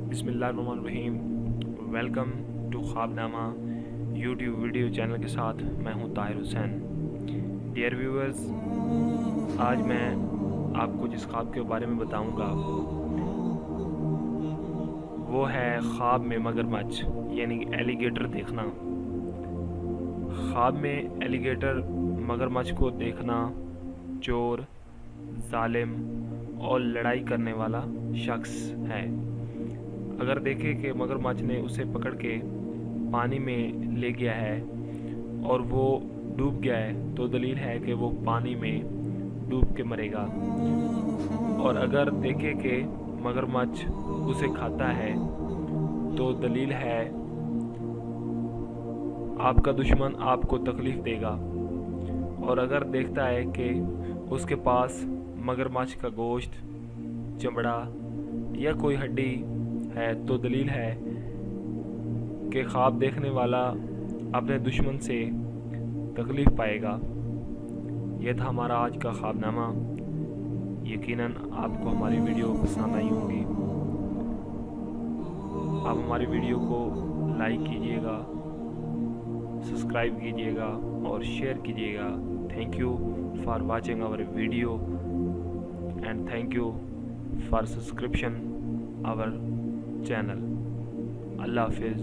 बिस्मिल्लाहिर्रहमानिर्रहीम। Welcome to Khwabnama YouTube video channel के साथ मैं हूं ताहिर हुसैन। डियर व्यूअर्स, आज मैं आपको जिस ख्वाब के बारे में बताऊंगा वो है ख्वाब में मगरमच्छ यानी एलिगेटर देखना। ख्वाब में एलिगेटर मगरमच्छ को देखना चोर, जालिम और लड़ाई करने वाला शख्स है। अगर देखे कि मगरमच्छ ने उसे पकड़ के पानी में ले गया है और वो डूब गया है तो दलील है कि वो पानी में डूब के मरेगा। और अगर देखे कि मगरमच्छ उसे खाता है तो दलील है आपका दुश्मन आपको तकलीफ़ देगा। और अगर देखता है कि उसके पास मगरमच्छ का गोश्त, चमड़ा या कोई हड्डी है तो दलील है कि ख्वाब देखने वाला अपने दुश्मन से तकलीफ़ पाएगा। यह था हमारा आज का ख्वाबनामा। यकीनन आपको हमारी वीडियो पसंद आई होगी। आप हमारी वीडियो को लाइक कीजिएगा, सब्सक्राइब कीजिएगा और शेयर कीजिएगा। Thank you for watching our video and thank you for subscription our channel. अल्लाह हाफिज़।